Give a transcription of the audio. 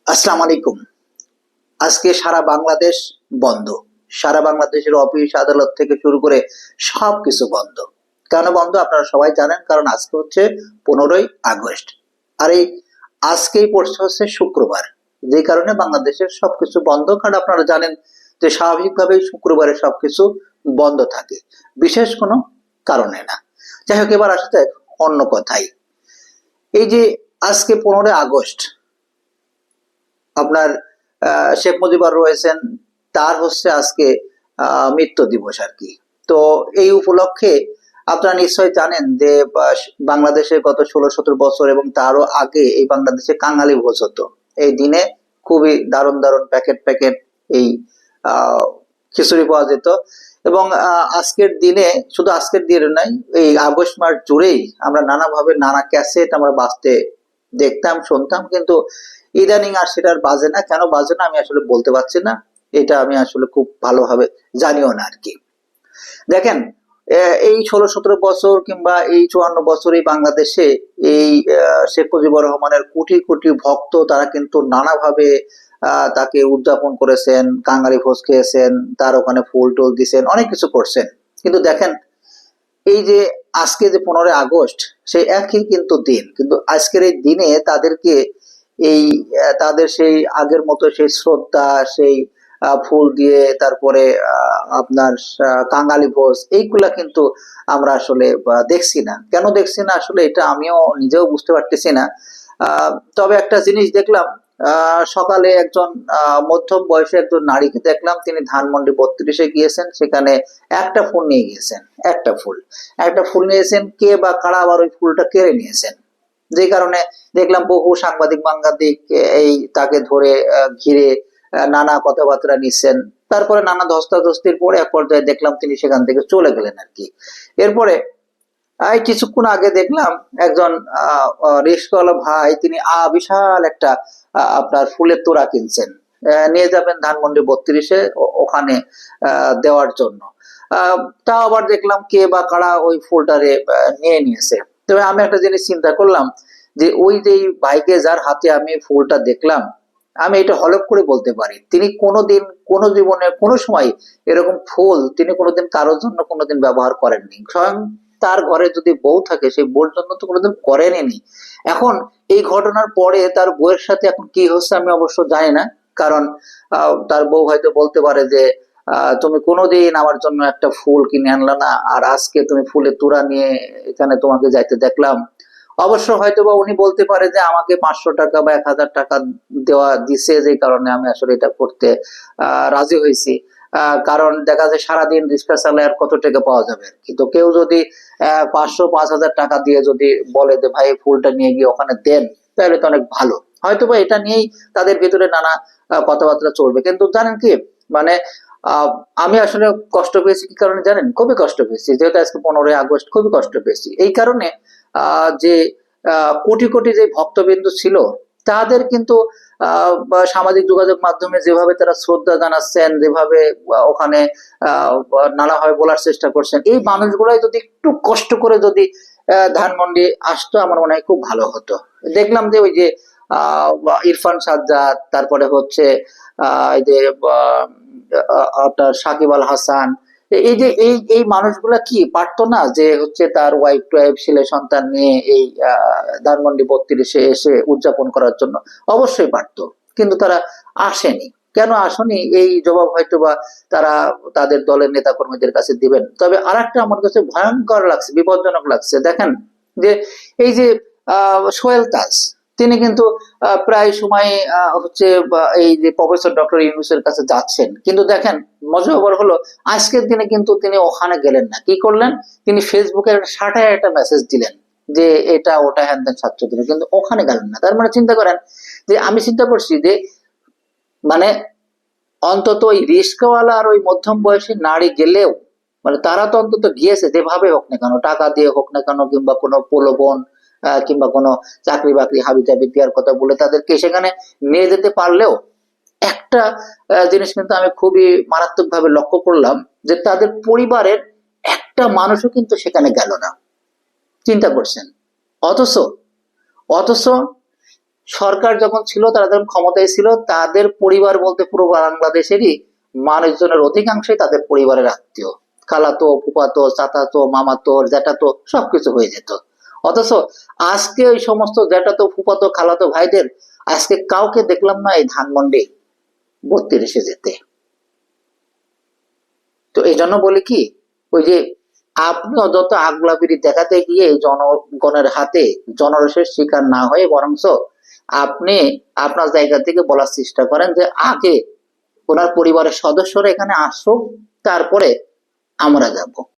আসসালামু আলাইকুম। আজকে সারা বাংলাদেশ বন্ধ। সারা বাংলাদেশের অফিস আদালত থেকে শুরু করে সবকিছু বন্ধ। কেন বন্ধ আপনারা সবাই জানেন, কারণ আজকে হচ্ছে 15ই আগস্ট। আর এই আজকেই পড়ছে হচ্ছে শুক্রবার, যে কারণে বাংলাদেশের সবকিছু বন্ধ। কারণ আপনারা জানেন যে স্বাভাবিকভাবেই শুক্রবারে সবকিছু বন্ধ থাকে, বিশেষ কোনো কারণে না। যাই হোক, এবার আসতে অন্য কথাই। এই যে আজকে 15ই আগস্ট, আপনার শেখ মুজিবুর রয়েছেন, তার হচ্ছে আজকে মৃত্যু দিবস আর কি। তো এই উপলক্ষে আপনারা নিশ্চয়ই জানেন যে বাংলাদেশে গত 16-17 বছর এবং তারও আগে এই বাংলাদেশে কাঙালি ভোজ হতো। এই দিনে খুবই দারুণ দারুণ প্যাকেট প্যাকেট এই আহ খিচুড়ি পাওয়া যেত। এবং আজকের দিনে, শুধু আজকের দিনে নয়, এই আগস্ট মাস জুড়েই আমরা নানাভাবে নানা ক্যাসেট আমরা বাজতে দেখতাম, শুনতাম। কিন্তু ইদানিং আর সেটার বাজে না। কেন বাজে না আমি আসলে বলতে পারছি না, এটা আমি আসলে খুব ভালোভাবে জানিও না আর কি। দেখেন, এই 16-17 বছর কিংবা এই 54 বছর এই বাংলাদেশে এই শেখ মুজিবুর রহমানের কোটি কোটি ভক্ত, তারা কিন্তু নানাভাবে তাকে উদযাপন করেছেন, কাঙালি ভোজ খেয়েছেন, তার ওখানে ফুল টুল দিয়েছেন, অনেক কিছু করছেন। কিন্তু দেখেন, এই যে আজকে যে 15ই আগস্ট, সেই একই কিন্তু দিন, কিন্তু আজকের এই দিনে তাদেরকে এই তাদের সেই আগের মতো সেই শ্রদ্ধা, সেই ফুল দিয়ে, তারপরে আপনার কাঙালি ভোজ, এইগুলা কিন্তু আমরা আসলে দেখছি না। কেন দেখছি না আসলে এটা আমিও নিজেও বুঝতে পারতেছি না। তবে একটা জিনিস দেখলাম, সকালে একজন মধ্যম বয়সী একজন নারীকে দেখলাম, তিনি ধানমন্ডি 32-এ গিয়েছেন, সেখানে একটা ফুল নিয়ে গিয়েছেন। একটা ফুল নিয়েছেন, কে বা কারা আবার ওই ফুলটা কেড়ে নিয়েছেন। যে কারণে দেখলাম বহু সাংবাদিক এই তাকে ধরে ঘিরে নানা কথাবার্তা নিচ্ছেন। তারপরে নানা ধস্তাধস্তির পরে এক পর্যায়ে দেখলাম তিনি সেখান থেকে চলে গেলেন আর কি। এরপরে এই কিছুক্ষণ আগে দেখলাম একজন রিস্কওয়ালা ভাই, তিনি বিশাল একটা আপনার ফুলের তোড়া কিনছেন, নিয়ে যাবেন ধানমন্ডি 32-এ, ওখানে দেওয়ার জন্য। তাও আবার দেখলাম কে বা কারা ওই ফুলটারে নিয়ে নিয়েছে। তবে আমি একটা জিনিস চিন্তা করলাম, যে ওই যে ভাইকে যার হাতে আমি ফুলটা দেখলাম, আমি এটা হলফ করে বলতে পারি তিনি কোনোদিন, কোনো জীবনে, কোনো সময় এরকম ফুল তিনি কোনোদিন কারোর জন্য কোনোদিন ব্যবহার করেননি। স্বয়ং তার ঘরে যদি বউ থাকে, সেই বউর জন্য তো কোনোদিন করেনি। এখন এই ঘটনার পরে তার বউয়ের সাথে এখন কি হচ্ছে আমি অবশ্য জানি না। কারণ তার বউ হয়তো বলতে পারে যে তুমি কোনোদিন আমার জন্য একটা ফুল কিনে আনলা না, আর আজকে তুমি ফুলের তোড়া নিয়ে এখানে তোমাকে যাইতে দেখলাম। অবশ্য হয়তোবা উনি বলতে পারে যে আমাকে 500 টাকা বা 1000 টাকা দেওয়া দিছে, যে কারণে আমি আসলে এটা করতে রাজি হয়েছি। কারণ দেখা যায় সারাদিন রিক্সা চালায় আর কত টাকা পাওয়া যাবে। কিন্তু কেউ যদি 500-5000 টাকা দিয়ে যদি বলে যে ভাই ফুলটা নিয়ে গিয়ে ওখানে দেন, তাহলে তো অনেক ভালো। হয়তোবা এটা নিয়েই তাদের ভিতরে নানা কথাবার্তা চলবে। কিন্তু জানেন কি, মানে আহ আমি আসলে কষ্ট পেয়েছি কি কারণে জানেন? খুবই কষ্ট পেয়েছি, যেহেতু আজকে 15ই আগস্ট, খুবই কষ্ট পেয়েছি এই কারণে যে কোটি কোটি যে ভক্তবিন্দু ছিল, তাদের কিন্তু সামাজিক যোগাযোগ মাধ্যমে যেভাবে তারা শ্রদ্ধা জানাচ্ছেন, যেভাবে ওখানে নানাভাবে বলার চেষ্টা করছেন, এই মানুষগুলাই যদি একটু কষ্ট করে যদি ধানমন্ডি আসতো, আমার মনে হয় খুব ভালো হতো। দেখলাম যে ওই যে ইরফান সাজ্জাদ, তারপরে হচ্ছে এই যে আপনার সাকিব আল হাসান, এই যে এই মানুষগুলা কি পারতো না যে হচ্ছে তার ওয়াইফ টোয়াইফ ছেলে সন্তান নিয়ে এই ধানমন্ডি 32-এ এসে উদযাপন করার জন্য? অবশ্যই পারতো, কিন্তু তারা আসেনি। কেন আসেনি এই জবাব হয়তো বা তারা তাদের দলের নেতা কর্মীদের কাছে দিবেন। তবে আরেকটা আমার কাছে ভয়ঙ্কর লাগছে, বিপজ্জনক লাগছে। দেখেন যে এই যে সোহেল তাজ, তিনি কিন্তু প্রায় সময় হচ্ছে এই যে প্রফেসর ডক্টর ইউনূসের কাছে যাচ্ছেন, কিন্তু দেখেন মজার ব্যাপার হলো আজকের দিনে কিন্তু তিনি ওখানে গেলেন না। কি করলেন? তিনি ফেসবুকে সাটায় একটা মেসেজ দিলেন যে এটা ওটা হ্যান ত্যান ছাত্রদের, কিন্তু ওখানে গেলেন না। তার মানে চিন্তা করেন, যে আমি চিন্তা করছি যে মানে অন্তত ওই রিস্কাওয়ালা আর ওই মধ্যম বয়সী নারী গেলেও, মানে তারা তো অন্তত গিয়েছে, যেভাবে হোক না কেন, টাকা দিয়ে হোক না কেন, কিংবা কোনো প্রলোভন কিংবা কোনো চাকরি বাকরি হাবি জাবি দেওয়ার কথা বলে তাদেরকে সেখানে নিয়ে যেতে পারলেও, একটা জিনিস কিন্তু আমি খুবই মারাত্মক ভাবে লক্ষ্য করলাম, যে তাদের পরিবারের একটা মানুষও কিন্তু সেখানে গেল না। চিন্তা করছেন? অথচ অথচ সরকার যখন ছিল, তারা যখন ক্ষমতায় ছিল, তাদের পরিবার বলতে পুরো বাংলাদেশেরই মানুষজনের অধিকাংশই তাদের পরিবারের আত্মীয়, খালাতো, ফুফাতো, চাচাতো, মামাতো, জ্যাঠাতো সবকিছু হয়ে যেত। অথচ আজকে ওই সমস্ত জ্যাঠাতো, ফুফাতো, খালাতো ভাইদের আজকে কাউকে দেখলাম না এই ধানমন্ডি 32-এ যেতে। তো এই জন্য বলি কি, ওই যে আপনিও যত আগলাবিরি দেখাতে গিয়ে জনগণের হাতে জনরোষের শিকার না হয়ে বরঞ্চ আপনি আপনার জায়গা থেকে বলার চেষ্টা করেন যে আগে ওনার পরিবারের সদস্যরা এখানে আসুক, তারপরে আমরা যাব।